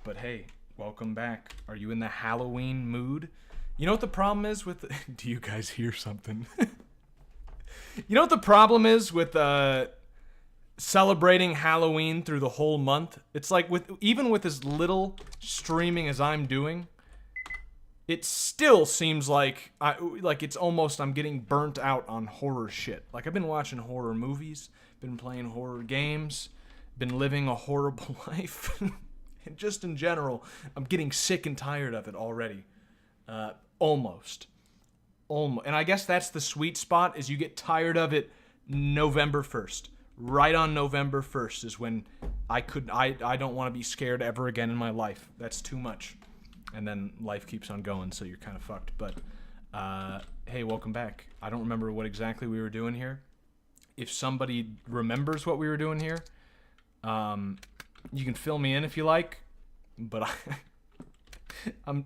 but hey, welcome back. Are you in the Halloween mood? You know what the problem is with... Do you guys hear something? You know what the problem is with celebrating Halloween through the whole month? It's like, even with as little streaming as I'm doing, it still seems like it's almost I'm getting burnt out on horror shit. Like, I've been watching horror movies, been playing horror games, been living a horrible life. And just in general, I'm getting sick and tired of it already. Almost. And I guess that's the sweet spot, is you get tired of it November 1st. Right on November 1st is when I don't want to be scared ever again in my life. That's too much. And then life keeps on going, so you're kind of fucked. But, hey, welcome back. I don't remember what exactly we were doing here. If somebody remembers what we were doing here, you can fill me in if you like. But I'm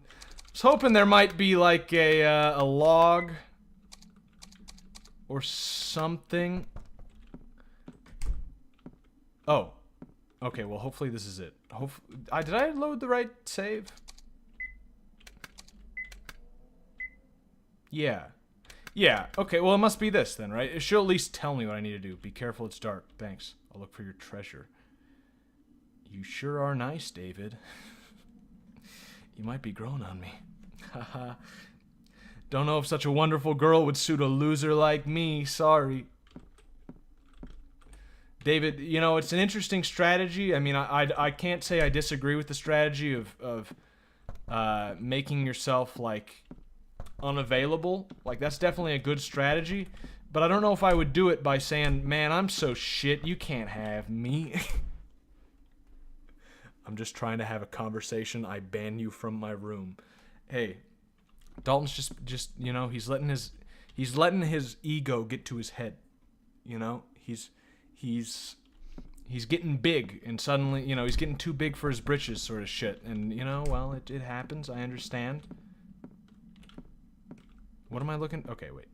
was hoping there might be like a log or something. Oh, okay. Well, hopefully this is it. Did I load the right save? Yeah. Yeah. Okay. Well, it must be this then, right? It should at least tell me what I need to do. Be careful. It's dark. Thanks. I'll look for your treasure. You sure are nice, David. You might be growing on me. Haha. Don't know if such a wonderful girl would suit a loser like me. Sorry. David, you know, it's an interesting strategy. I mean, I can't say I disagree with the strategy of making yourself, like, unavailable. Like, that's definitely a good strategy. But I don't know if I would do it by saying, man, I'm so shit, you can't have me. I'm just trying to have a conversation. I ban you from my room. Hey, Dalton's just you know, he's letting his ego get to his head. You know, he's getting big, and suddenly, you know, he's getting too big for his britches, sort of shit. And you know, well, it happens. I understand. What am I looking? Okay, wait.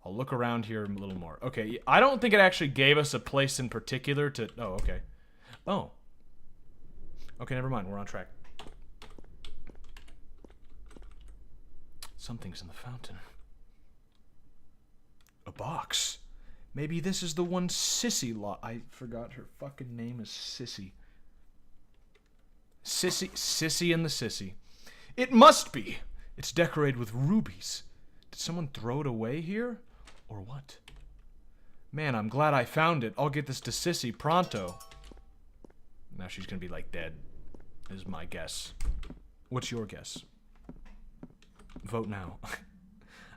I'll look around here a little more. Okay, I don't think it actually gave us a place in particular to. Oh, okay. Oh. Okay, never mind. We're on track. Something's in the fountain. A box. Maybe this is the one Sissy I forgot her fucking name is Sissy. Sissy and the Sissy. It must be. It's decorated with rubies. Did someone throw it away here? Or what? Man, I'm glad I found it. I'll get this to Sissy pronto. Now she's gonna be like dead, is my guess. What's your guess? Vote now.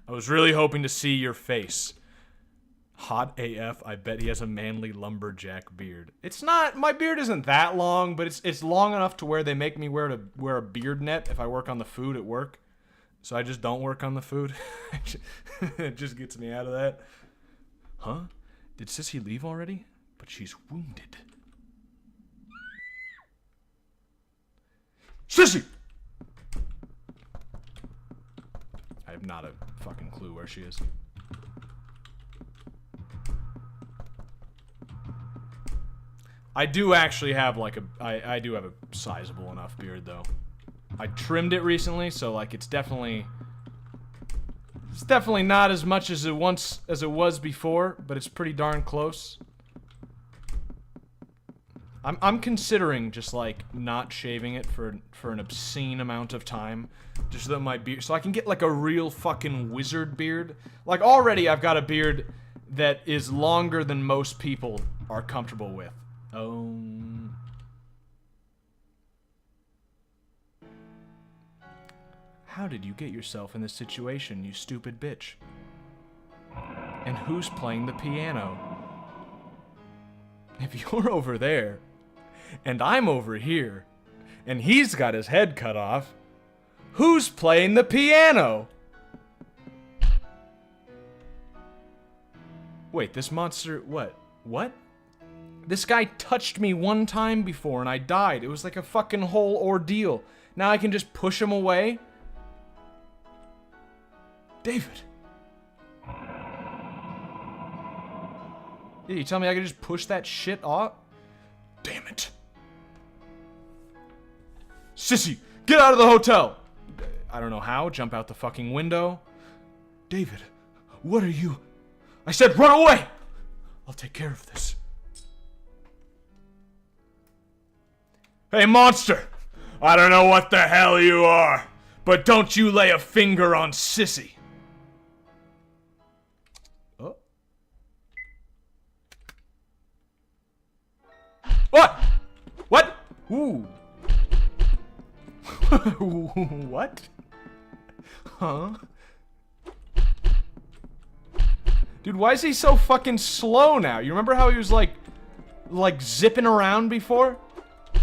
I was really hoping to see your face. Hot AF, I bet he has a manly lumberjack beard. It's not, my beard isn't that long, but it's long enough to where they make me wear a beard net if I work on the food at work. So I just don't work on the food. It just gets me out of that. Huh? Did Sissy leave already? But she's wounded. Sissy! I have not a fucking clue where she is. I do actually have like I do have a sizable enough beard though. I trimmed it recently, so like it's definitely not as much as it was before, but it's pretty darn close. I'm considering just like not shaving it for an obscene amount of time, just so that my beard, so I can get like a real fucking wizard beard. Like already I've got a beard that is longer than most people are comfortable with. How did you get yourself in this situation, you stupid bitch? And who's playing the piano? If you're over there, and I'm over here, and he's got his head cut off, who's playing the piano? Wait, this monster, what? What? This guy touched me one time before and I died. It was like a fucking whole ordeal. Now I can just push him away? David. Yeah, you tell me I can just push that shit off? Damn it. Sissy, get out of the hotel! I don't know how. Jump out the fucking window. David, what are you? I said run away! I'll take care of this. Hey, monster! I don't know what the hell you are, but don't you lay a finger on Sissy. Oh. What? What? Ooh. What? Huh? Dude, why is he so fucking slow now? You remember how he was like zipping around before?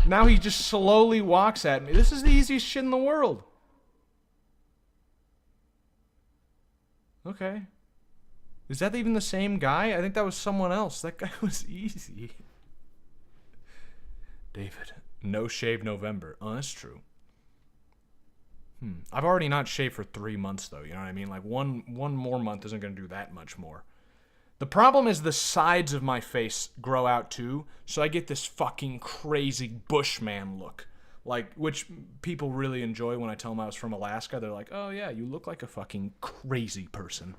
Now he just slowly walks at me. This is the easiest shit in the world. Okay. Is that even the same guy? I think that was someone else. That guy was easy. David, no shave November. Oh, that's true. I've already not shaved for 3 months, though. You know what I mean? Like, one more month isn't going to do that much more. The problem is the sides of my face grow out, too, so I get this fucking crazy Bushman look. Like, which people really enjoy when I tell them I was from Alaska. They're like, oh, yeah, you look like a fucking crazy person.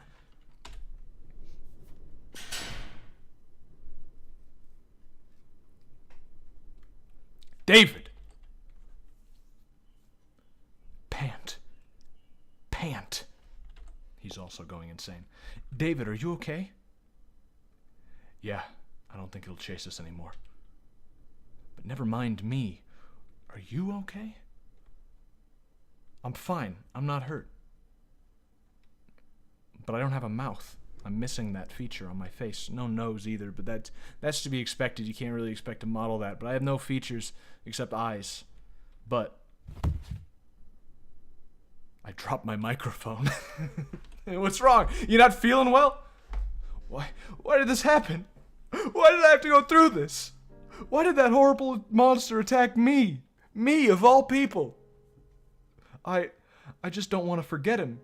David! Pant. He's also going insane. David, are you okay? Yeah, I don't think it'll chase us anymore. But never mind me. Are you okay? I'm fine. I'm not hurt. But I don't have a mouth. I'm missing that feature on my face. No nose either, but that's to be expected. You can't really expect to model that. But I have no features except eyes. But I dropped my microphone. What's wrong? You not feeling well? Why did this happen? Why did I have to go through this? Why did that horrible monster attack me? Me, of all people. I just don't want to forget him.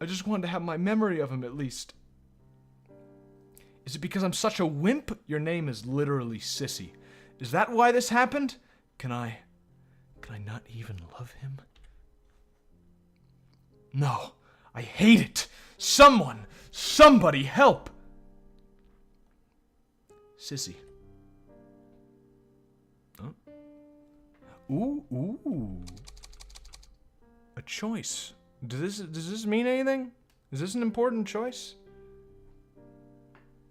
I just want to have my memory of him, at least. Is it because I'm such a wimp? Your name is literally Sissy. Is that why this happened? Can I not even love him? No, I hate it. Somebody help. Sissy. Huh? Ooh. A choice. Does this mean anything? Is this an important choice?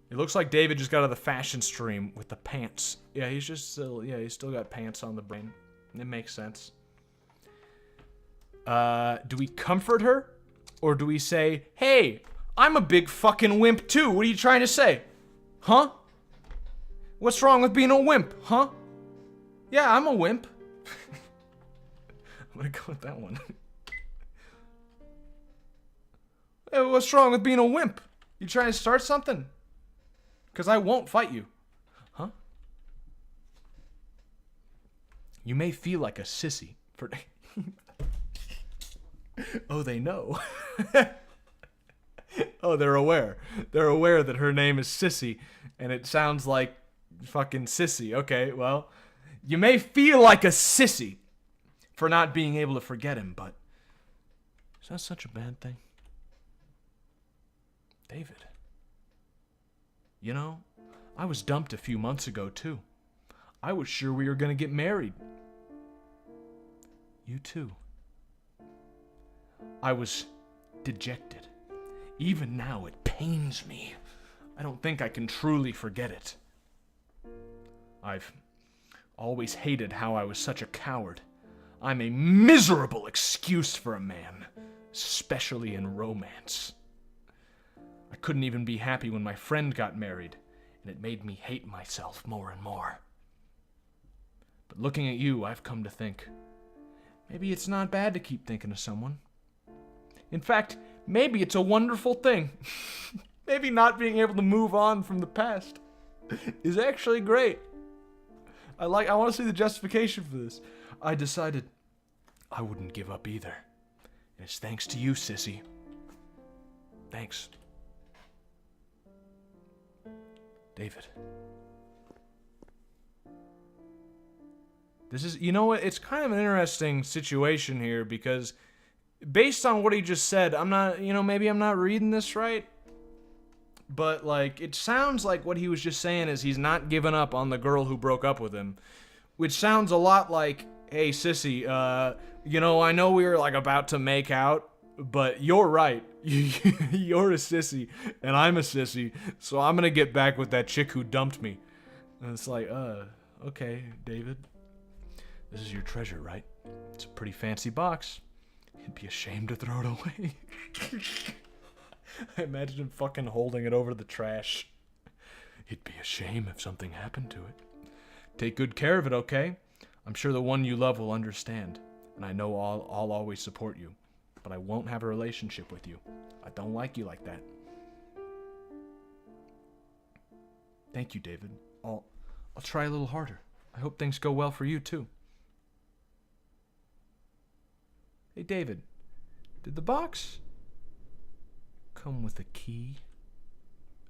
It looks like David just got out of the fashion stream with the pants. Yeah, he's still got pants on the brain. It makes sense. Do we comfort her? Or do we say, hey, I'm a big fucking wimp too. What are you trying to say? Huh? What's wrong with being a wimp, huh? Yeah, I'm a wimp. I'm gonna go with that one. Hey, what's wrong with being a wimp? You trying to start something? Because I won't fight you. Huh? You may feel like a sissy for... Oh, they know. Oh, they're aware. They're aware that her name is Sissy, and it sounds like fucking sissy. Okay, well, you may feel like a sissy for not being able to forget him, but is that such a bad thing? David. You know, I was dumped a few months ago, too. I was sure we were going to get married. You too. I was dejected. Even now, it pains me. I don't think I can truly forget it. I've always hated how I was such a coward. I'm a miserable excuse for a man, especially in romance. I couldn't even be happy when my friend got married, and it made me hate myself more and more. But looking at you, I've come to think, maybe it's not bad to keep thinking of someone. In fact, maybe it's a wonderful thing. Maybe not being able to move on from the past is actually great. I want to see the justification for this. I decided I wouldn't give up either. And it's thanks to you, Sissy. Thanks. David. This is, you know what? It's kind of an interesting situation here because based on what he just said, I'm not, maybe I'm not reading this right. But, like, it sounds like what he was just saying is he's not giving up on the girl who broke up with him. Which sounds a lot like, hey, sissy, I know we were, like, about to make out, but you're right. You're a sissy, and I'm a sissy, so I'm gonna get back with that chick who dumped me. And it's like, okay, David. This is your treasure, right? It's a pretty fancy box. You'd be ashamed to throw it away. I imagine him fucking holding it over the trash. It'd be a shame if something happened to it. Take good care of it, okay? I'm sure the one you love will understand, and I know I'll always support you, but I won't have a relationship with you. I don't like you like that. Thank you, David. I'll try a little harder. I hope things go well for you, too. Hey, David, did the box come with a key?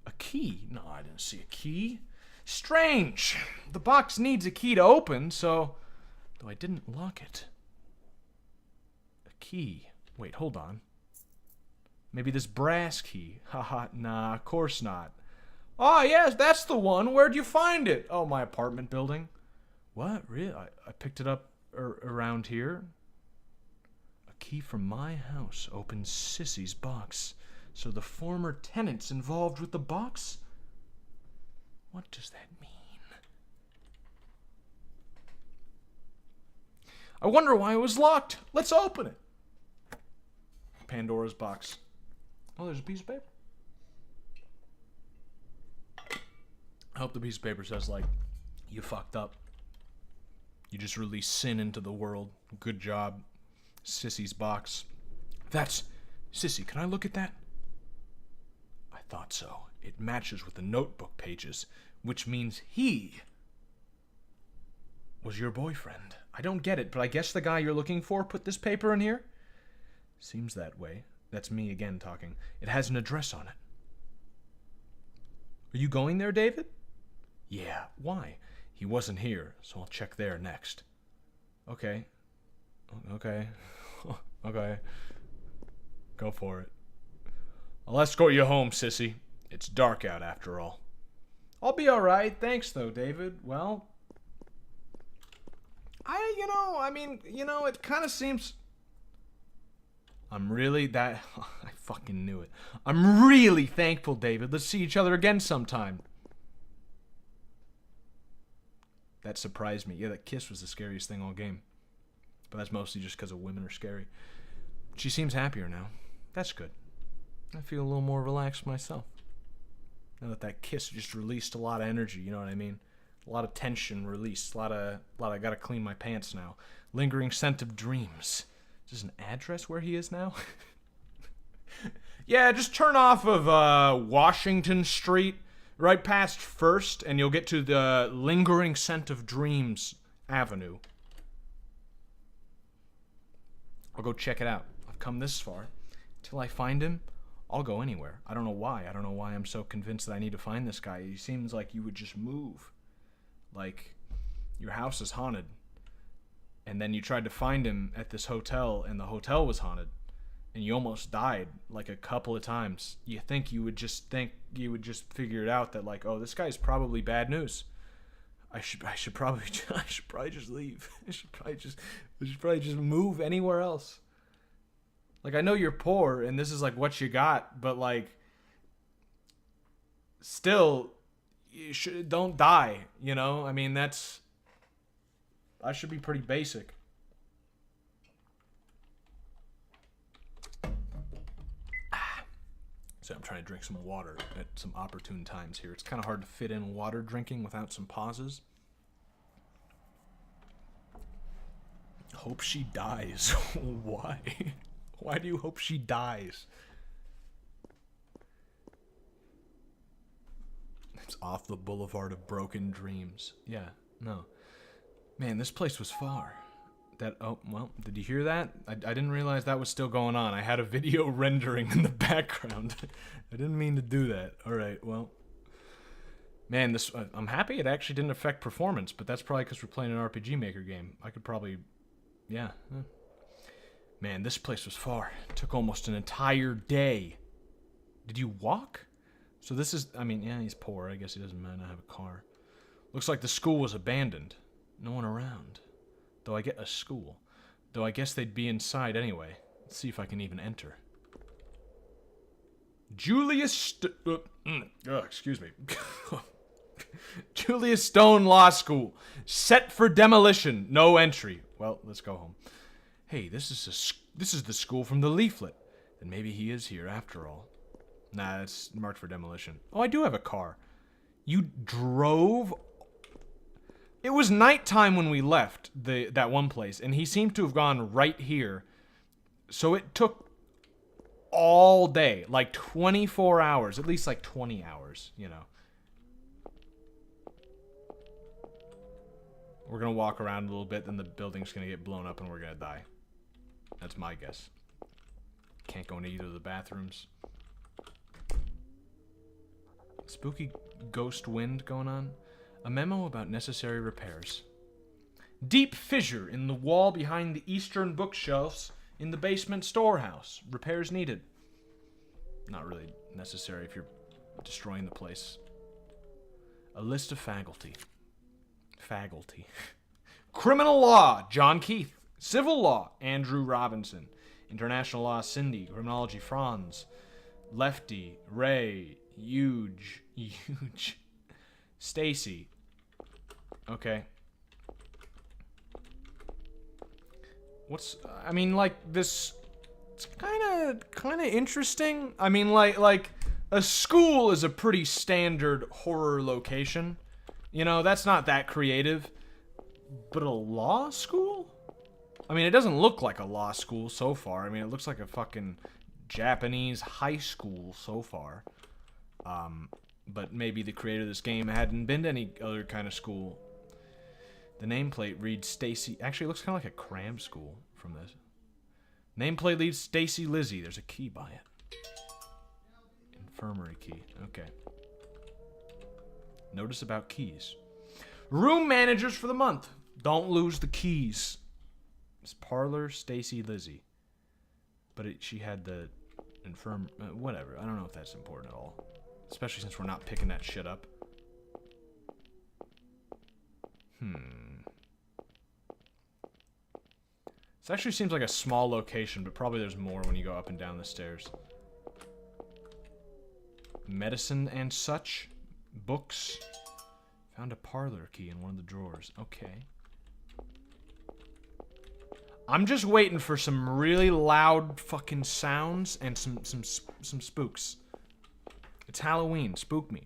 A key? No, I didn't see a key. Strange. The box needs a key to open, so... Though I didn't lock it. A key. Wait, hold on. Maybe this brass key. Haha, nah, of course not. Ah, yes, that's the one. Where'd you find it? Oh, my apartment building. What? Really? I picked it up around here. A key from my house opens Sissy's box. So the former tenant's involved with the box? What does that mean? I wonder why it was locked. Let's open it. Pandora's box. Oh, there's a piece of paper. I hope the piece of paper says, like, you fucked up. You just released sin into the world. Good job. Sissy's box. That's... Sissy, can I look at that? I thought so. It matches with the notebook pages, which means he was your boyfriend. I don't get it, but I guess the guy you're looking for put this paper in here? Seems that way. That's me again talking. It has an address on it. Are you going there, David? Yeah, why? He wasn't here, so I'll check there next. Okay. Okay. Okay. Go for it. I'll escort you home, sissy. It's dark out after all. I'll be alright. Thanks, though, David. Well, it kind of seems... I'm really that... I fucking knew it. I'm really thankful, David. Let's see each other again sometime. That surprised me. Yeah, that kiss was the scariest thing all game. But that's mostly just because women are scary. She seems happier now. That's good. I feel a little more relaxed myself. Now that kiss just released a lot of energy, you know what I mean? A lot of tension released. A lot of I gotta clean my pants now. Lingering scent of dreams. Is this an address where he is now? Yeah, just turn off of Washington Street, right past First, and you'll get to the Lingering Scent of Dreams Avenue. I'll go check it out. I've come this far. Till I find him, I'll go anywhere. I don't know why. I don't know why I'm so convinced that I need to find this guy. He seems like you would just move. Like, your house is haunted. And then you tried to find him at this hotel, and the hotel was haunted. And you almost died, like, a couple of times. You would just figure it out that, like, oh, this guy's probably bad news. I should probably just leave. I should probably just move anywhere else. Like, I know you're poor, and this is, like, what you got, but, like, still, don't die, you know? I mean, I should be pretty basic. So I'm trying to drink some water at some opportune times here. It's kind of hard to fit in water drinking without some pauses. Hope she dies. Why? Why do you hope she dies? It's off the boulevard of broken dreams. Yeah, no. Man, this place was far. Did you hear that? I didn't realize that was still going on. I had a video rendering in the background. I didn't mean to do that. Alright, well. Man, this I'm happy it actually didn't affect performance, but that's probably because we're playing an RPG Maker game. I could probably, yeah. Man, this place was far. It took almost an entire day. Did you walk? So this is, I mean, yeah, he's poor. I guess he doesn't mind not have a car. Looks like the school was abandoned. No one around. Though I get a school. Though I guess they'd be inside anyway. Let's see if I can even enter. Excuse me. Julius Stone Law School. Set for demolition. No entry. Well, let's go home. Hey, this is the school from the leaflet. Then maybe he is here after all. Nah, it's marked for demolition. Oh, I do have a car. You drove? It was nighttime when we left that one place, and he seemed to have gone right here. So it took all day, like 24 hours, at least like 20 hours, you know. We're gonna walk around a little bit, then the building's gonna get blown up and we're gonna die. That's my guess. Can't go into either of the bathrooms. Spooky ghost wind going on. A memo about necessary repairs. Deep fissure in the wall behind the eastern bookshelves in the basement storehouse. Repairs needed. Not really necessary if you're destroying the place. A list of faculty. Criminal law, John Keith. Civil law, Andrew Robinson. International law, Cindy. Criminology, Franz. Lefty, Ray. Huge. Stacy. Okay. I mean, like, this, it's kind of interesting. I mean, like, a school is a pretty standard horror location. You know, that's not that creative. But a law school? I mean, it doesn't look like a law school so far. I mean, it looks like a fucking Japanese high school so far. But maybe the creator of this game hadn't been to any other kind of school. The nameplate reads Stacy. Actually, it looks kind of like a cram school from this. Nameplate reads Stacy Lizzie. There's a key by it. Infirmary key. Okay. Notice about keys. Room managers for the month. Don't lose the keys. It's Parlor Stacy Lizzie. But she had the whatever. I don't know if that's important at all. Especially since we're not picking that shit up. This actually seems like a small location, but probably there's more when you go up and down the stairs. Medicine and such. Books. Found a parlor key in one of the drawers. Okay. I'm just waiting for some really loud fucking sounds and some spooks. It's Halloween. Spook me.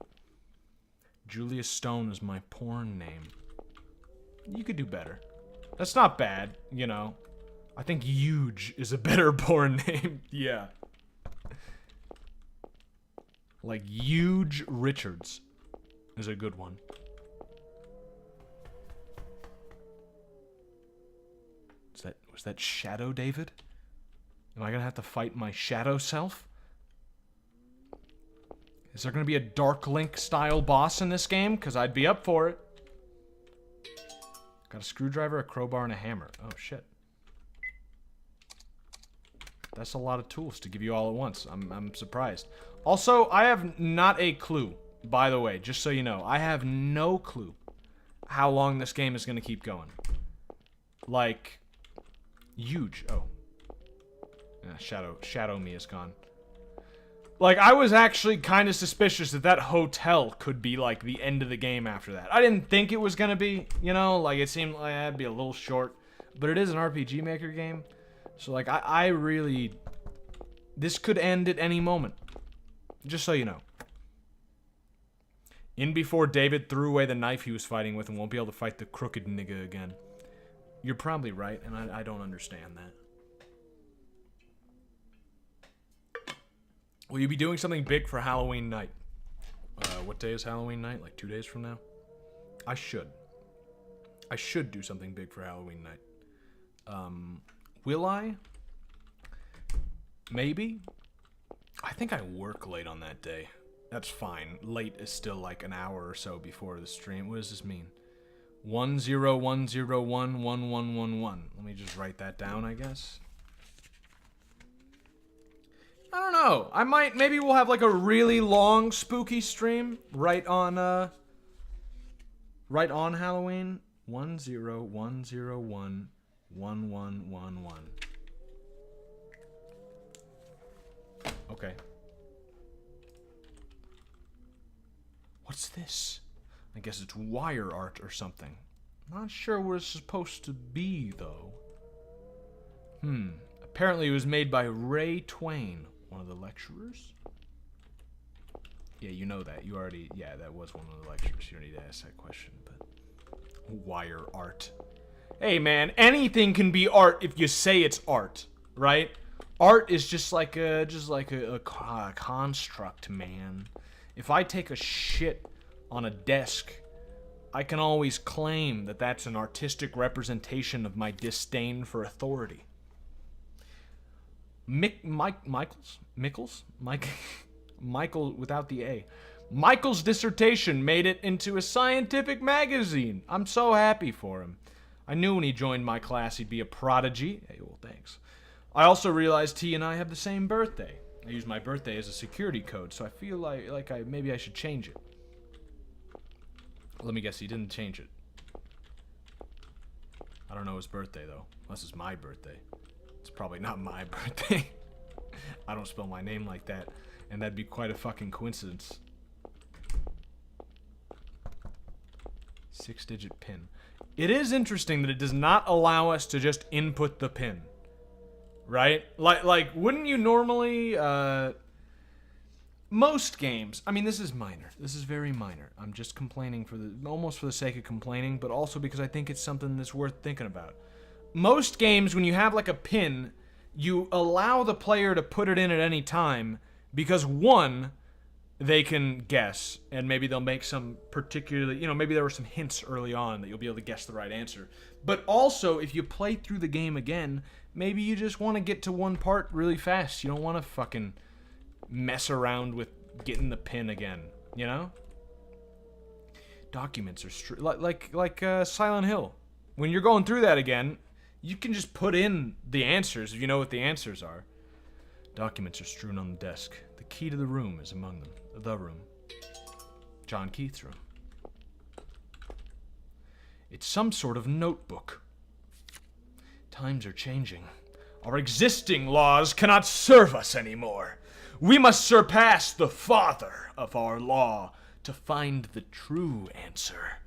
Julius Stone is my porn name. You could do better. That's not bad, you know. I think Huge is a better porn name. Yeah. Like Huge Richards is a good one. Was that Shadow David? Am I gonna have to fight my shadow self? Is there gonna be a Dark Link style boss in this game? Because I'd be up for it. Got a screwdriver, a crowbar, and a hammer. Oh shit. That's a lot of tools to give you all at once. I'm surprised. Also, I have not a clue, by the way, just so you know. I have no clue how long this game is gonna keep going. Like, Huge. Oh. Yeah, Shadow me is gone. Like, I was actually kind of suspicious that hotel could be, like, the end of the game after that. I didn't think it was gonna be, you know? Like, it seemed like that'd be a little short. But it is an RPG Maker game. So, like, I really... This could end at any moment. Just so you know. In before David threw away the knife he was fighting with and won't be able to fight the crooked nigga again. You're probably right, and I don't understand that. Will you be doing something big for Halloween night? What day is Halloween night? Like 2 days from now? I should. I should do something big for Halloween night. Will I? Maybe? I think I work late on that day. That's fine. Late is still like an hour or so before the stream. What does this mean? 1010111111. Let me just write that down, I guess. I don't know. I might, maybe we'll have like a really long spooky stream right on Halloween. 1010111111. Okay. What's this? I guess it's wire art or something. Not sure what it's supposed to be, though. Apparently it was made by Ray Twain, one of the lecturers. Yeah, you know that. You already... Yeah, that was one of the lecturers. You don't need to ask that question, but... Wire art. Hey, man, anything can be art if you say it's art, right? Art is just like a construct, man. If I take a shit on a desk, I can always claim that that's an artistic representation of my disdain for authority. Michael without the A. Michael's dissertation made it into a scientific magazine. I'm so happy for him. I knew when he joined my class he'd be a prodigy. Hey, well, thanks. I also realized he and I have the same birthday. I use my birthday as a security code, so I feel like maybe I should change it. Let me guess, he didn't change it. I don't know his birthday, though. Unless it's my birthday. It's probably not my birthday. I don't spell my name like that, and that'd be quite a fucking coincidence. 6-digit PIN. It is interesting that it does not allow us to just input the PIN. Right? Like, wouldn't you normally, most games, I mean, this is minor. This is very minor. I'm just complaining almost for the sake of complaining, but also because I think it's something that's worth thinking about. Most games, when you have like a PIN, you allow the player to put it in at any time because, one, they can guess, and maybe they'll make some particularly, maybe there were some hints early on that you'll be able to guess the right answer. But also, if you play through the game again, maybe you just want to get to one part really fast. You don't want to fucking mess around with getting the pin again, you know? Documents are like Silent Hill. When you're going through that again, you can just put in the answers if you know what the answers are. Documents are strewn on the desk. The key to the room is among them. The room. John Keith's room. It's some sort of notebook. Times are changing. Our existing laws cannot serve us anymore. We must surpass the father of our law to find the true answer.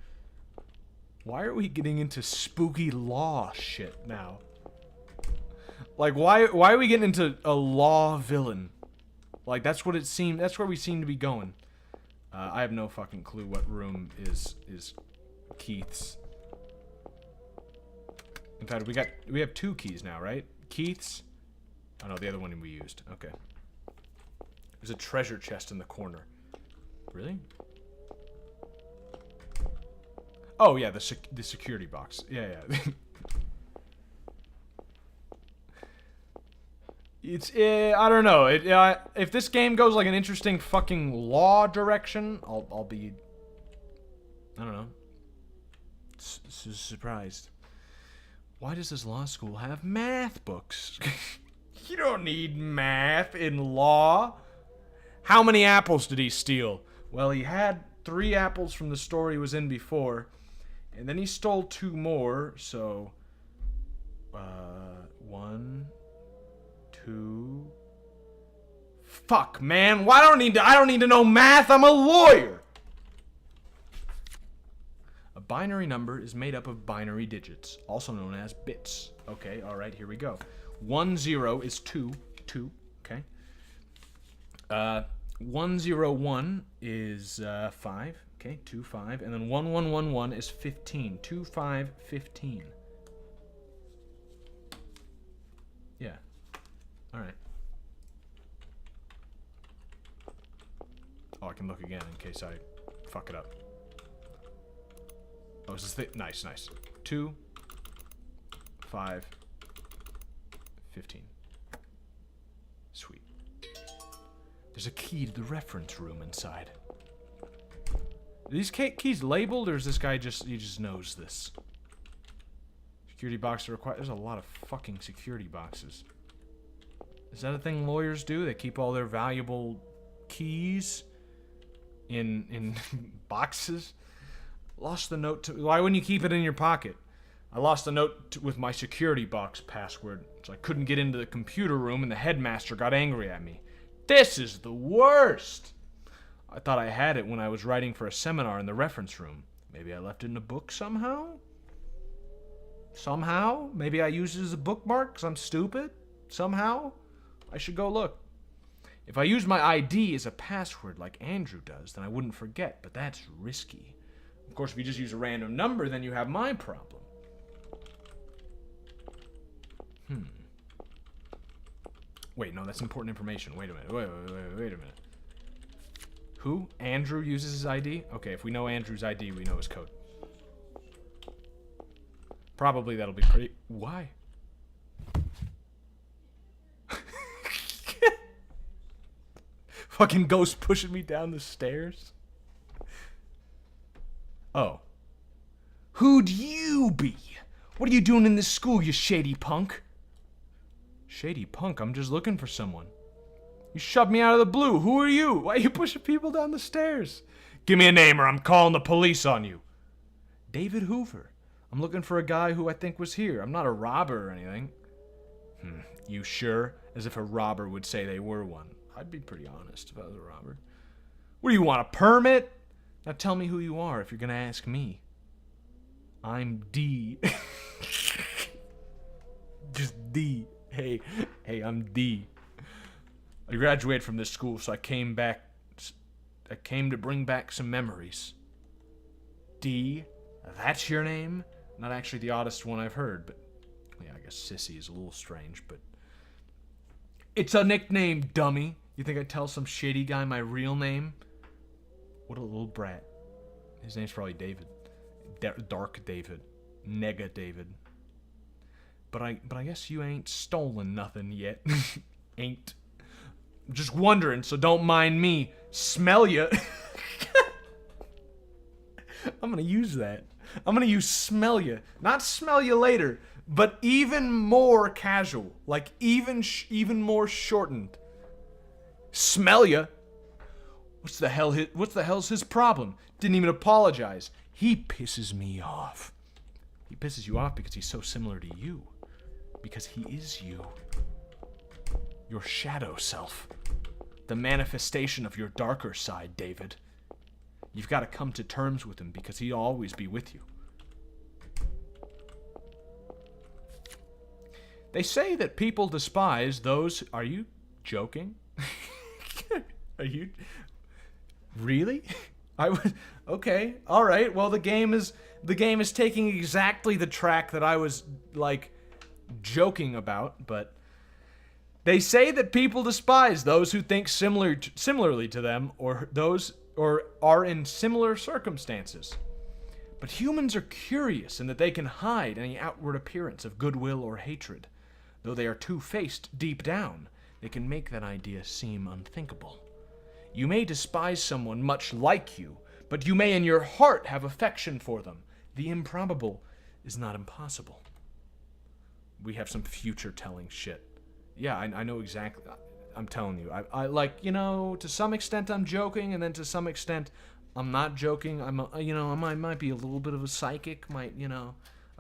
Why are we getting into spooky law shit now? Like, why are we getting into a law villain? Like, that's what it seemed. That's where we seem to be going. I have no fucking clue what room is Keith's. In fact, we have two keys now, right? Keith's. Oh no, the other one we used. Okay. There's a treasure chest in the corner. Really? Oh yeah, the security box. Yeah. It's I don't know. If this game goes like an interesting fucking law direction, I'll be, I don't know, surprised. Why does this law school have math books? You don't need math in law. How many apples did he steal? Well, he had 3 apples from the store he was in before, and then he stole 2 more. So, 1, 2. Fuck, man. I don't need to know math. I'm a lawyer. A binary number is made up of binary digits, also known as bits. Okay, all right, here we go. 1 0 is 2, okay. 101 is 5, okay, 2 5, and then 1111 is 15. 2 5 15. Yeah. All right. Oh, I can look again in case I fuck it up. Oh, is this nice. 2 5 15. Sweet. There's a key to the reference room inside. Are these keys labeled, or is this guy he just knows this? Security box required. There's a lot of fucking security boxes. Is that a thing lawyers do? They keep all their valuable keys in boxes? Lost the note to... Why wouldn't you keep it in your pocket? I lost the note with my security box password, so I couldn't get into the computer room, and the headmaster got angry at me. This is the worst! I thought I had it when I was writing for a seminar in the reference room. Maybe I left it in a book somehow? Somehow? Maybe I used it as a bookmark because I'm stupid? Somehow? I should go look. If I used my ID as a password like Andrew does, then I wouldn't forget, but that's risky. Of course, if you just use a random number, then you have my problem. Wait, no, that's important information. Wait a minute. Wait a minute. Who? Andrew uses his ID? Okay, if we know Andrew's ID, we know his code. Probably that'll be pretty... Why? Fucking ghost pushing me down the stairs. Oh. Who'd you be? What are you doing in this school, you shady punk? Shady punk? I'm just looking for someone. You shoved me out of the blue. Who are you? Why are you pushing people down the stairs? Give me a name or I'm calling the police on you. David Hoover. I'm looking for a guy who I think was here. I'm not a robber or anything. You sure? As if a robber would say they were one. I'd be pretty honest if I was a robber. What do you want, a permit? Now tell me who you are if you're gonna ask me. I'm D. Just D. Hey, I'm D. I graduated from this school, so I came to bring back some memories. D? That's your name? Not actually the oddest one I've heard, but... Yeah, I guess Sissy is a little strange, but... It's a nickname, dummy. You think I'd tell some shady guy my real name? What a little brat. His name's probably David. Dark David. Nega David. But I guess you ain't stolen nothing yet. Ain't. I'm just wondering, so don't mind me. Smell ya. I'm gonna use that. I'm gonna use smell ya. Not smell ya later, but even more casual. Like even more shortened. Smell ya. What's the hell's his problem? Didn't even apologize. He pisses me off. He pisses you off because he's so similar to you. Because he is you. Your shadow self. The manifestation of your darker side, David. You've got to come to terms with him because he'll always be with you. They say that people despise those... Are you joking? Are you... Really? I was... Okay, alright. Well, the game is taking exactly the track that I was, like, joking about, but... They say that people despise those who think similarly to them or are in similar circumstances. But humans are curious in that they can hide any outward appearance of goodwill or hatred. Though they are two-faced deep down, they can make that idea seem unthinkable. You may despise someone much like you, but you may in your heart have affection for them. The improbable is not impossible. We have some future-telling shit. Yeah, I know exactly. I'm telling you. I like, you know, to some extent I'm joking, and then to some extent I'm not joking. I might be a little bit of a psychic. I've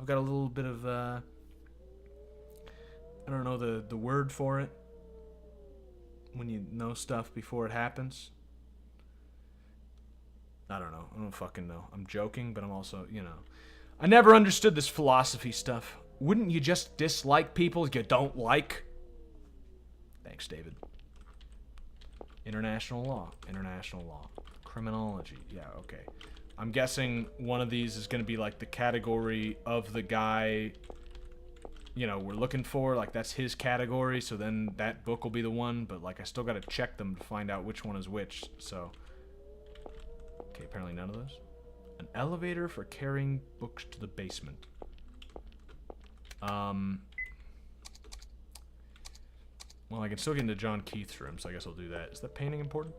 got a little bit of, I don't know the word for it. When you know stuff before it happens. I don't know. I don't fucking know. I'm joking, but I'm also, I never understood this philosophy stuff. Wouldn't you just dislike people you don't like? Thanks, David. International law. Criminology. Yeah, okay. I'm guessing one of these is going to be like the category of the guy, we're looking for. Like, that's his category, so then that book will be the one. But, like, I still got to check them to find out which one is which, so. Okay, apparently none of those. An elevator for carrying books to the basement. Well, I can still get into John Keith's room, so I guess I'll do that. Is that painting important?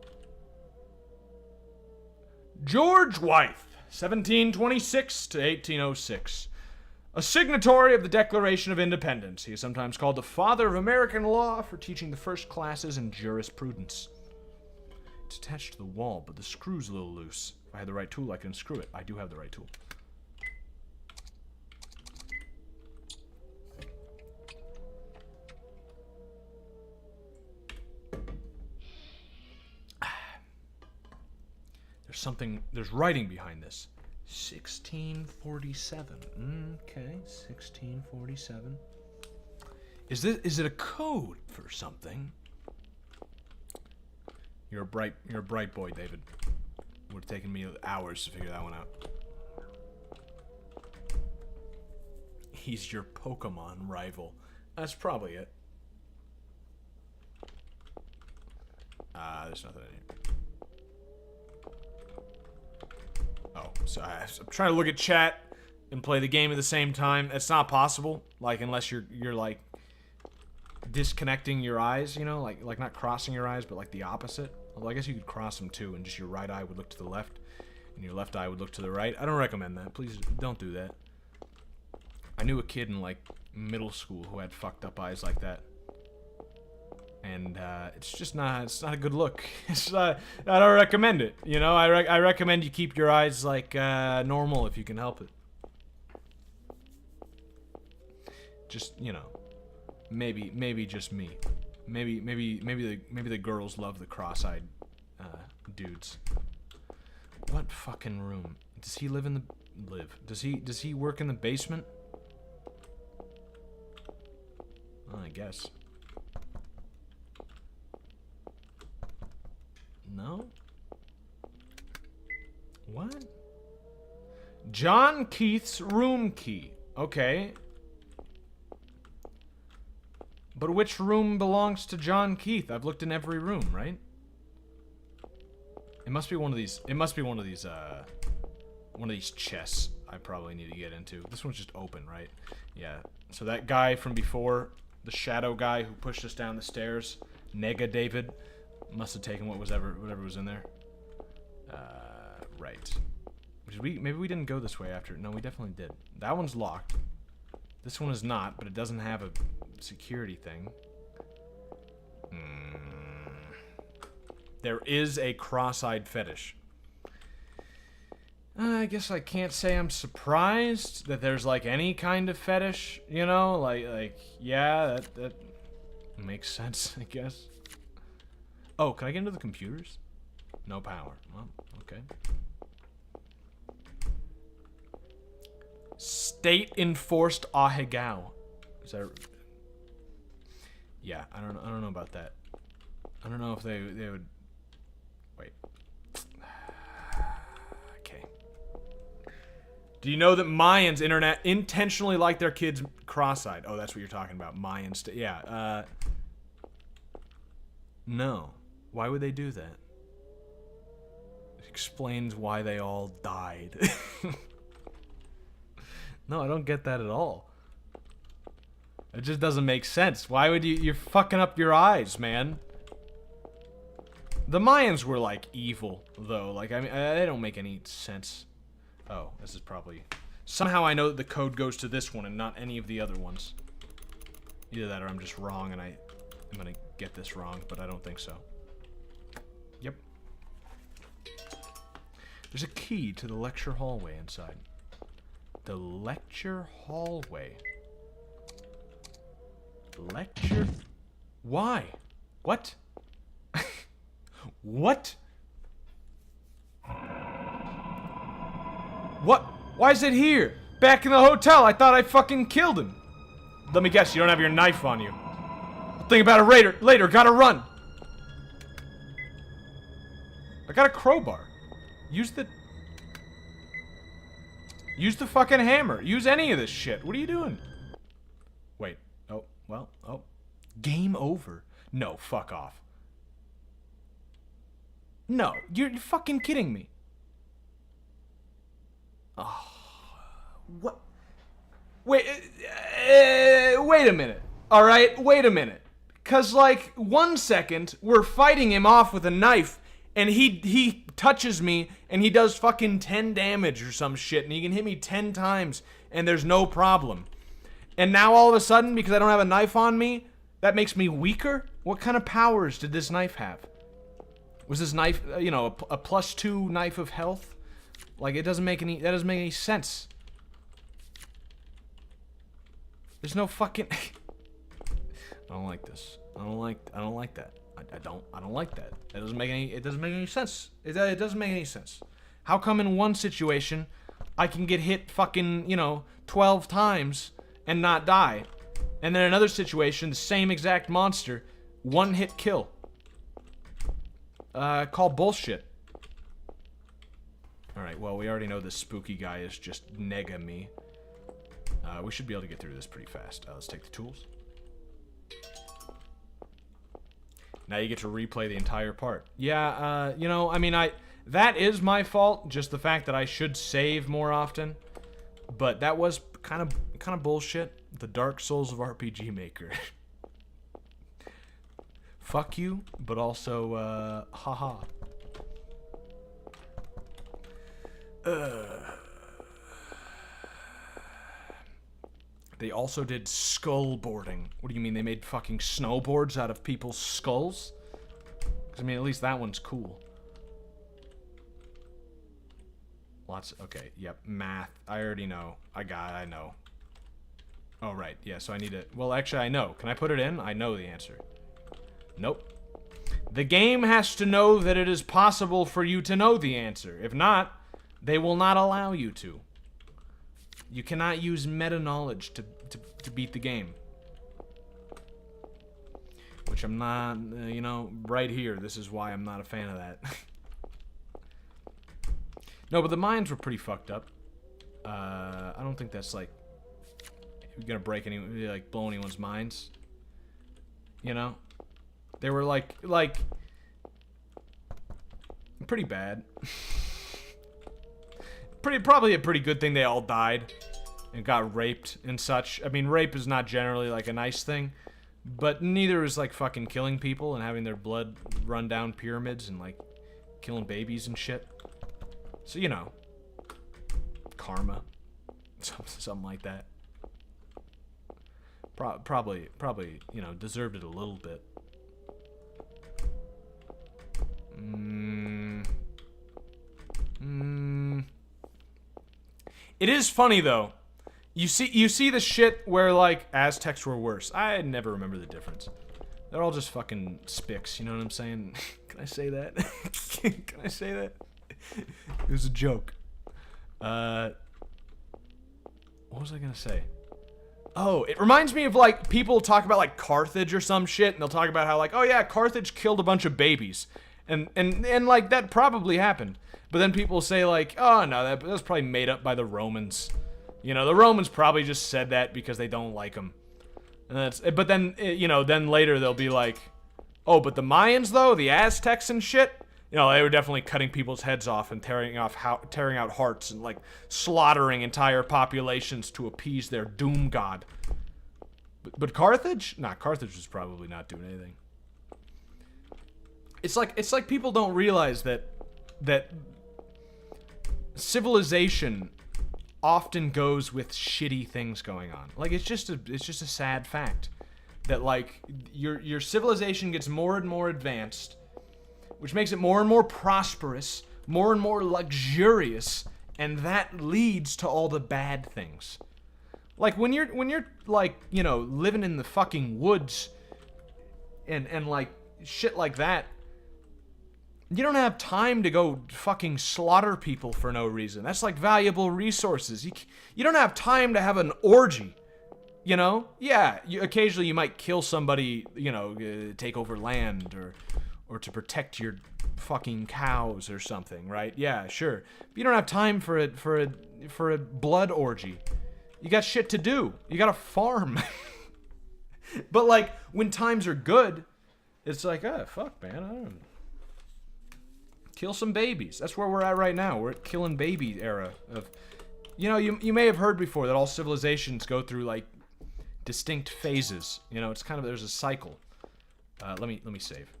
George Wythe, 1726 to 1806. A signatory of the Declaration of Independence. He is sometimes called the father of American law for teaching the first classes in jurisprudence. It's attached to the wall, but the screw's a little loose. If I had the right tool, I could unscrew it. I do have the right tool. There's writing behind this. 1647. Okay, 1647. Is it a code for something? You're a bright boy, David. Would have taken me hours to figure that one out. He's your Pokemon rival. That's probably it. There's nothing in here. Oh, so I'm trying to look at chat and play the game at the same time. It's not possible. Like, unless you're like disconnecting your eyes, you know, like not crossing your eyes, but like the opposite. Although I guess you could cross them too, and just your right eye would look to the left, and your left eye would look to the right. I don't recommend that. Please don't do that. I knew a kid in like middle school who had fucked up eyes like that. And it's just not a good look. I don't recommend it. You know, I recommend you keep your eyes like normal if you can help it. Just, you know, maybe just me. Maybe the girls love the cross-eyed dudes. What fucking room? Does he live in the Does he work in the basement? Well, I guess. No? What? John Keith's room key. Okay. But which room belongs to John Keith? I've looked in every room, right? It must be one of these. It must be one of these chests I probably need to get into. This one's just open, right? Yeah. So that guy from before, the shadow guy who pushed us down the stairs, Nega David, must have taken whatever was in there. Right. Maybe we didn't go this way after. No, we definitely did. That one's locked. This one is not, but it doesn't have a security thing. There is a cross-eyed fetish. I guess I can't say I'm surprised that there's like any kind of fetish, you know? Like yeah, that makes sense, I guess. Oh, can I get into the computers? No power. Well, okay. State-enforced ahegao. Is that? Yeah, I don't know about that. I don't know if they would. Wait. Okay. Do you know that Mayans internet intentionally like their kids cross-eyed? Oh, that's what you're talking about. Mayans. Yeah. No. Why would they do that? It explains why they all died. No, I don't get that at all. It just doesn't make sense. Why would you're fucking up your eyes, man. The Mayans were like evil, though. Like, I mean, they don't make any sense. Oh, this is probably... Somehow I know that the code goes to this one and not any of the other ones. Either that or I'm just wrong and I'm gonna get this wrong, but I don't think so. Yep. There's a key to the lecture hallway inside. The lecture hallway. Lecture? Why? What? What? What? Why is it here? Back in the hotel. I thought I fucking killed him. Let me guess, you don't have your knife on you. I'll think about it later. Gotta run. I got a crowbar. Use the fucking hammer. Use any of this shit. What are you doing? Wait. Oh, well, oh. Game over. No, fuck off. No, you're fucking kidding me. Oh, what? Wait, wait a minute. All right, wait a minute. Cause like 1 second we're fighting him off with a knife, and he touches me and he does fucking 10 damage or some shit, and he can hit me 10 times and there's no problem. And now all of a sudden, because I don't have a knife on me, that makes me weaker? What kind of powers did this knife have? Was this knife, you know, a +2 knife of health? Like, that doesn't make any sense. There's no fucking I don't like this. I don't like that. I don't like that. It doesn't make any sense. It doesn't make any sense. How come in one situation I can get hit fucking, you know, 12 times and not die, and then another situation, the same exact monster, 1-hit kill? Call bullshit. Alright, well, we already know this spooky guy is just nega me. We should be able to get through this pretty fast. Let's take the tools. Now you get to replay the entire part. Yeah, you know, I mean, that is my fault, just the fact that I should save more often. But that was kind of bullshit. The Dark Souls of RPG Maker. Fuck you, but also, haha. They also did skull boarding. What do you mean, they made fucking snowboards out of people's skulls? 'Cause, I mean, at least that one's cool. Okay, yep, math. I already know. I know. Oh, right, yeah, so I need to... Well, actually, I know. Can I put it in? I know the answer. Nope. The game has to know that it is possible for you to know the answer. If not, they will not allow you to. You cannot use meta-knowledge to beat the game. Which I'm not, you know, right here. This is why I'm not a fan of that. No, but the mines were pretty fucked up. I don't think that's, like, gonna break any, like, blow anyone's minds. You know? They were, like, pretty bad. Probably a pretty good thing they all died and got raped and such. I mean, rape is not generally, like, a nice thing, but neither is, like, fucking killing people and having their blood run down pyramids and, like, killing babies and shit. So, you know, karma. Something like that. Probably, you know, deserved it a little bit. It is funny, though. You see the shit where, like, Aztecs were worse. I never remember the difference. They're all just fucking spics, you know what I'm saying? Can I say that? Can I say that? It was a joke. What was I gonna say? Oh, it reminds me of, like, people talk about, like, Carthage or some shit, and they'll talk about how, like, oh yeah, Carthage killed a bunch of babies. And like, that probably happened. But then people say, like, oh no, that was probably made up by the Romans. You know, the Romans probably just said that because they don't like them. And but then, you know, then later they'll be like, oh, but the Mayans, though, the Aztecs and shit, you know, they were definitely cutting people's heads off and tearing out hearts and, like, slaughtering entire populations to appease their doom god. But Carthage? Nah, Carthage was probably not doing anything. It's like people don't realize that civilization often goes with shitty things going on. Like, it's just a sad fact that, like, your civilization gets more and more advanced, which makes it more and more prosperous, more and more luxurious, and that leads to all the bad things. Like, when you're like, you know, living in the fucking woods and like shit like that, you don't have time to go fucking slaughter people for no reason. That's like valuable resources. You don't have time to have an orgy, you know? Yeah, occasionally you might kill somebody, you know, take over land or to protect your fucking cows or something, right? Yeah, sure. But you don't have time for a blood orgy. You got shit to do. You got to farm. But, like, when times are good, it's like, oh, fuck, man, I don't know. Kill some babies. That's where we're at right now. We're at killing baby era of, you know, you may have heard before that all civilizations go through, like, distinct phases. You know, it's kind of, there's a cycle. Let me save.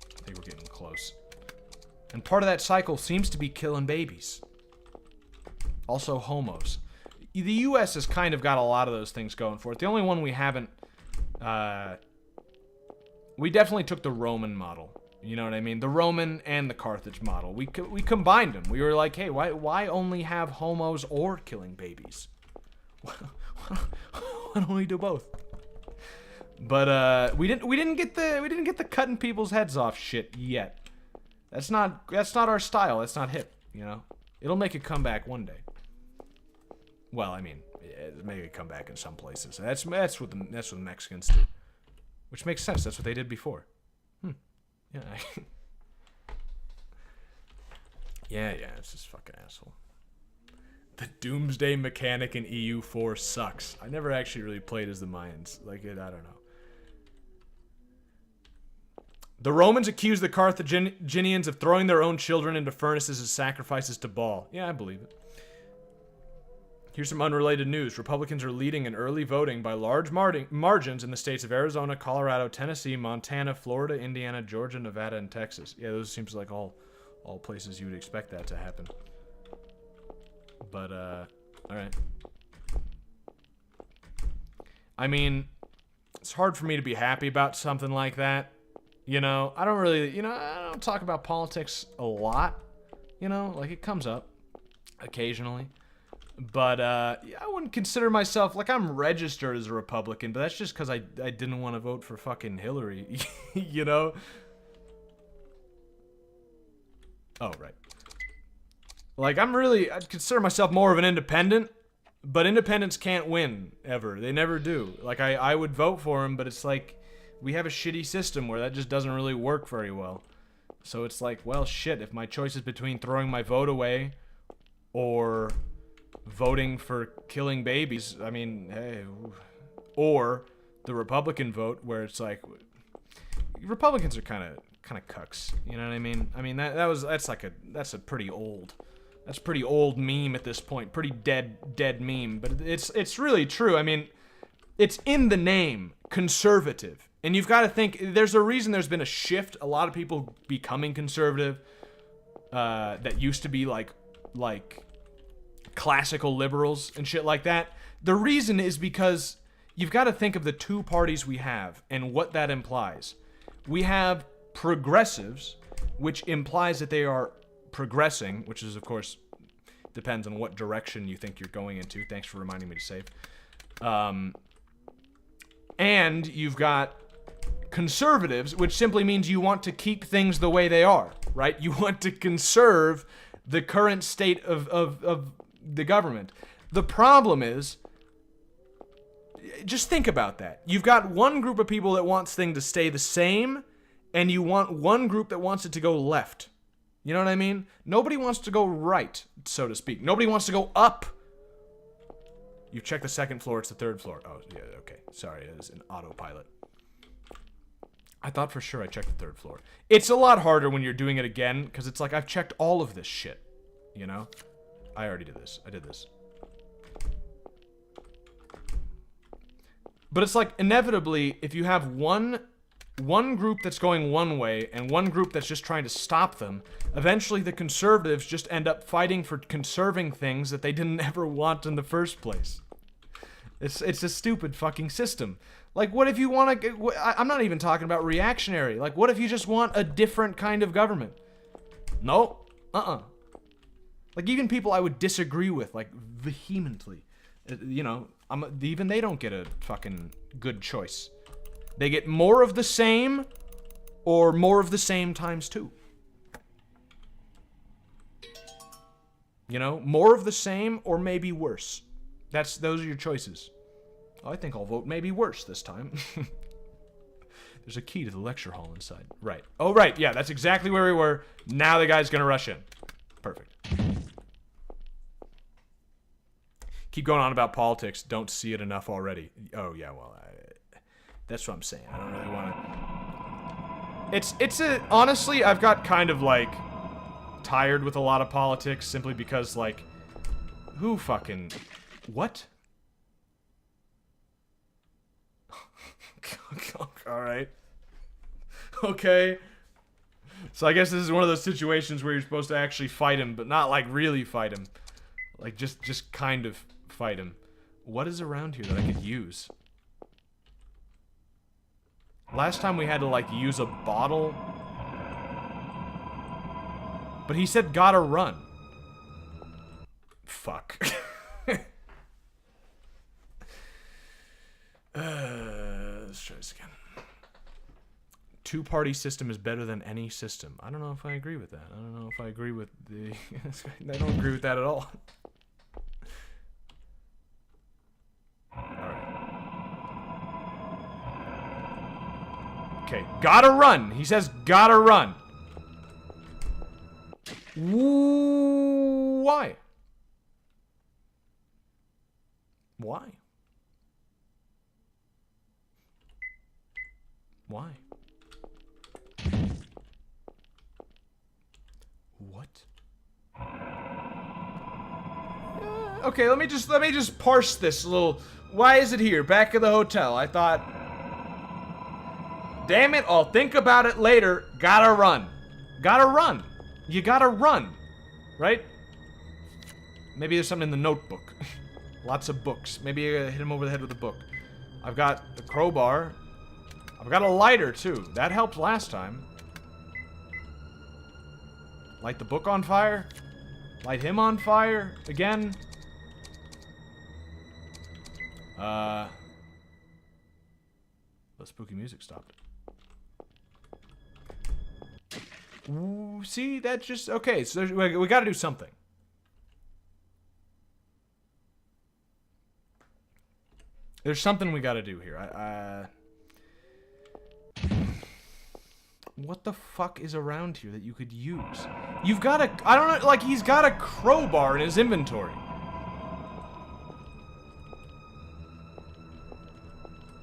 I think we're getting close. And part of that cycle seems to be killing babies. Also homos. The U.S. has kind of got a lot of those things going for it. The only one we haven't... we definitely took the Roman model. You know what I mean? The Roman and the Carthage model. We combined them. We were like, hey, why only have homos or killing babies? Why don't we do both? But we didn't get the cutting people's heads off shit yet. That's not our style. That's not hip, you know? It'll make a comeback one day. Well, I mean, it may come back in some places. That's what the Mexicans do. Which makes sense. That's what they did before. Yeah. yeah, it's this fucking asshole. The Doomsday mechanic in EU4 sucks. I never actually really played as the Mayans. Like, I don't know. The Romans accused the Carthaginians of throwing their own children into furnaces as sacrifices to Baal. Yeah, I believe it. Here's some unrelated news. Republicans are leading in early voting by large margins in the states of Arizona, Colorado, Tennessee, Montana, Florida, Indiana, Georgia, Nevada, and Texas. Yeah, those seems like all places you would expect that to happen. But, alright. I mean, it's hard for me to be happy about something like that. You know, I don't talk about politics a lot. You know, like, it comes up occasionally. But, I wouldn't consider myself, like, I'm registered as a Republican, but that's just because I didn't want to vote for fucking Hillary, you know? Oh, right. Like, I'd consider myself more of an independent, but independents can't win, ever. They never do. Like, I would vote for them, but it's like, we have a shitty system where that just doesn't really work very well. So it's like, well, shit, if my choice is between throwing my vote away or voting for killing babies, I mean, hey, or the Republican vote where it's like, Republicans are kind of cucks, you know what I mean? I mean, that's a pretty old meme at this point, pretty dead meme, but it's really true. I mean, it's in the name, conservative, and you've got to think, there's a reason there's been a shift, a lot of people becoming conservative, that used to be like classical liberals and shit like that. The reason is because you've got to think of the two parties we have and what that implies. We have progressives, which implies that they are progressing, which is, of course, depends on what direction you think you're going into. Thanks for reminding me to save. And you've got conservatives, which simply means you want to keep things the way they are, right? You want to conserve the current state of the government. The problem is, just think about that. You've got one group of people that wants things to stay the same, and you want one group that wants it to go left. You know what I mean? Nobody wants to go right, so to speak. Nobody wants to go up. You check the second floor, it's the third floor. Oh, yeah, okay. Sorry, it is an autopilot. I thought for sure I checked the third floor. It's a lot harder when you're doing it again, because it's like, I've checked all of this shit. You know? I already did this. I did this. But it's like, inevitably, if you have one group that's going one way and one group that's just trying to stop them, eventually the conservatives just end up fighting for conserving things that they didn't ever want in the first place. It's a stupid fucking system. Like, what if you want to... I'm not even talking about reactionary. Like, what if you just want a different kind of government? No. Like, even people I would disagree with, like, vehemently. You know, even they don't get a fucking good choice. They get more of the same, or more of the same times two. You know, more of the same, or maybe worse. Those are your choices. I think I'll vote maybe worse this time. There's a key to the lecture hall inside. Right. Oh, right. Yeah, that's exactly where we were. Now the guy's gonna rush in. Perfect. Keep going on about politics. Don't see it enough already. Oh, yeah, well, that's what I'm saying. I don't really want to... Honestly, I've got kind of, like, tired with a lot of politics simply because, like, who fucking... What? Alright. Okay. So I guess this is one of those situations where you're supposed to actually fight him, but not like really fight him. Like just kind of fight him. What is around here that I could use? Last time we had to like use a bottle. But he said gotta run. Fuck. Let's try this again. Two-party system is better than any system. I don't know if I agree with that. I don't know if I agree with the... I don't agree with that at all. Alright. Okay, gotta run! He says gotta run! Why? Why? Why? What? Okay, let me just parse this a little. Why is it here? Back at the hotel. I thought. Damn it! I'll think about it later. Gotta run. Gotta run. You gotta run, right? Maybe there's something in the notebook. Lots of books. Maybe I hit him over the head with a book. I've got the crowbar. I've got a lighter, too. That helped last time. Light the book on fire? Light him on fire? Again? The spooky music stopped. Ooh, see, that's just... Okay, so we gotta do something. There's something we gotta do here. What the fuck is around here that you could use? You've got a... I don't know, like, he's got a crowbar in his inventory.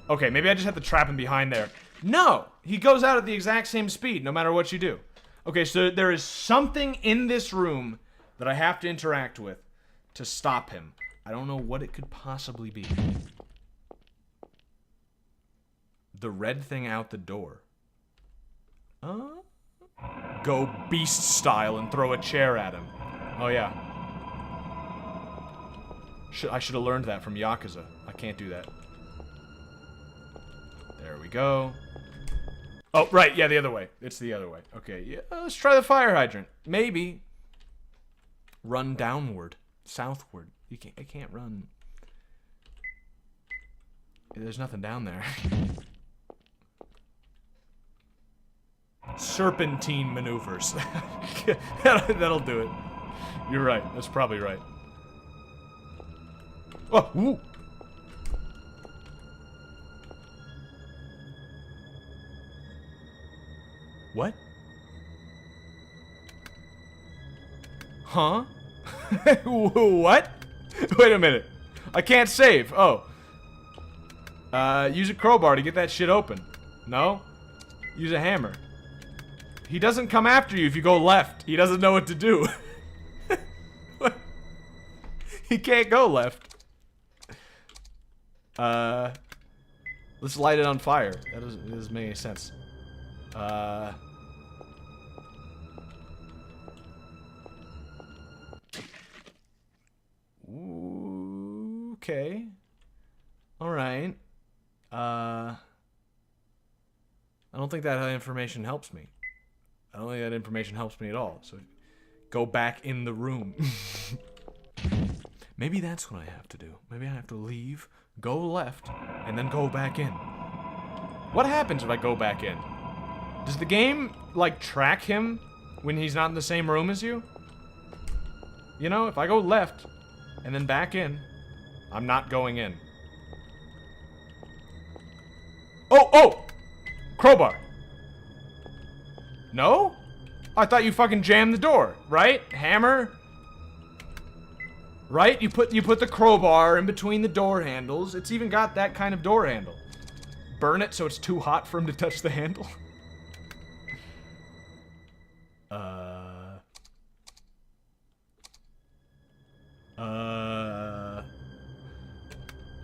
Okay, maybe I just have to trap him behind there. No! He goes out at the exact same speed, no matter what you do. Okay, so there is something in this room that I have to interact with to stop him. I don't know what it could possibly be. The red thing out the door. Go beast style and throw a chair at him. Oh, yeah. I should have learned that from Yakuza. I can't do that. There we go. Oh, right. Yeah, the other way. It's the other way. Okay, yeah. Let's try the fire hydrant. Maybe. Run downward. Southward. I can't run. There's nothing down there. Serpentine maneuvers. That'll do it. You're right. That's probably right. Oh, woo. What? Huh? What? Wait a minute. I can't save. Oh. Use a crowbar to get that shit open. No? Use a hammer. He doesn't come after you if you go left. He doesn't know what to do. He can't go left. Let's light it on fire. That doesn't make any sense. Okay. Alright. I don't think that information helps me. I don't think that information helps me at all. So, go back in the room. Maybe that's what I have to do. Maybe I have to leave, go left, and then go back in. What happens if I go back in? Does the game, like, track him when he's not in the same room as you? You know, if I go left, and then back in, I'm not going in. Oh! Crowbar! No? I thought you fucking jammed the door, right? Hammer? Right? You put the crowbar in between the door handles. It's even got that kind of door handle. Burn it so it's too hot for him to touch the handle.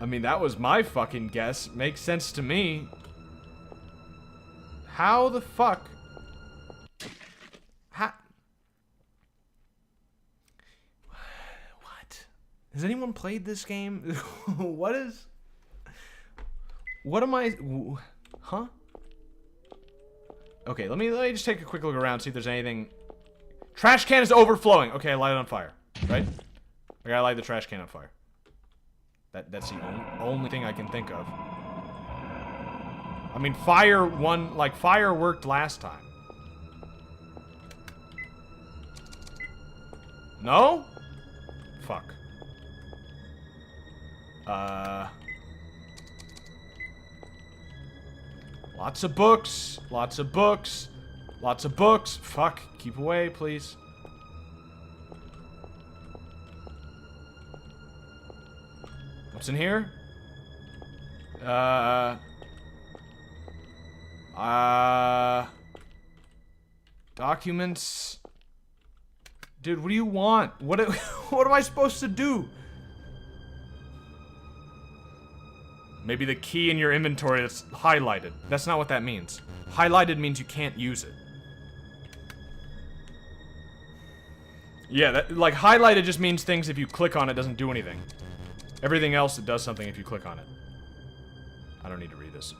I mean, that was my fucking guess. Makes sense to me. How the fuck? What? Has anyone played this game? What am I... Huh? Okay, let me just take a quick look around, see if there's anything... Trash can is overflowing. Okay, I light it on fire. Right? I gotta light the trash can on fire. That's the only thing I can think of. I mean, fire worked last time. No? Fuck. Lots of books. Lots of books. Lots of books. Fuck. Keep away, please. What's in here? Documents. Dude, what do you want? What am I supposed to do? Maybe the key in your inventory that's highlighted. That's not what that means. Highlighted means you can't use it. Yeah, like highlighted just means things if you click on it doesn't do anything. Everything else it does something if you click on it. I don't need to read this.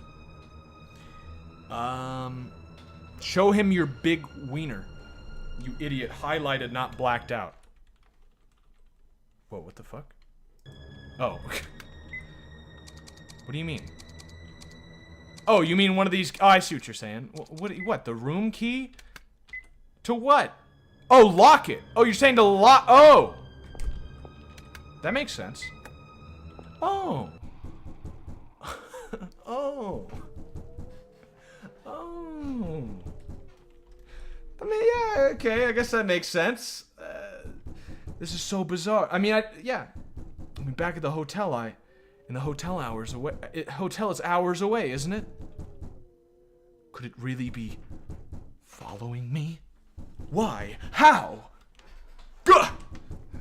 Show him your big wiener. You idiot. Highlighted, not blacked out. Whoa, what the fuck? Oh. What do you mean? Oh, you mean one of these... Oh, I see what you're saying. What? The room key? To what? Oh, lock it. Oh, you're saying to lock... Oh! That makes sense. Oh. Oh. Oh. I mean, yeah, okay, I guess that makes sense. This is so bizarre. I mean, yeah. I mean, back at the hotel, in the hotel hours away. Hotel is hours away, isn't it? Could it really be following me? Why? How? Gah!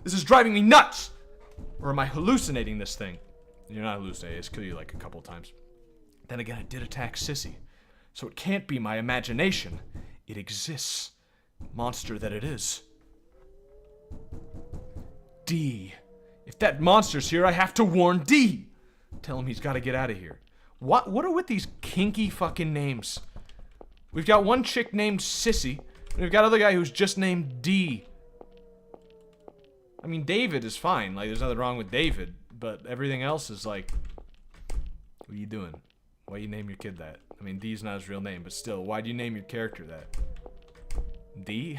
This is driving me nuts! Or am I hallucinating this thing? You're not hallucinating, it's killed you like a couple times. Then again, I did attack Sissy. So it can't be my imagination. It exists. Monster that it is. D. If that monster's here, I have to warn D. Tell him he's got to get out of here. What are with these kinky fucking names? We've got one chick named Sissy, and we've got another guy who's just named D. I mean, David is fine. Like, there's nothing wrong with David, but everything else is like, what are you doing? Why you name your kid that? I mean, D's not his real name, but still, why do you name your character that? D?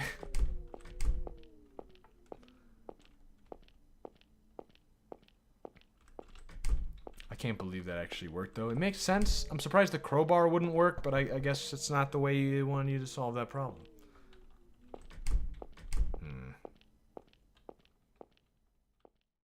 I can't believe that actually worked, though. It makes sense. I'm surprised the crowbar wouldn't work, but I guess it's not the way they wanted you to solve that problem.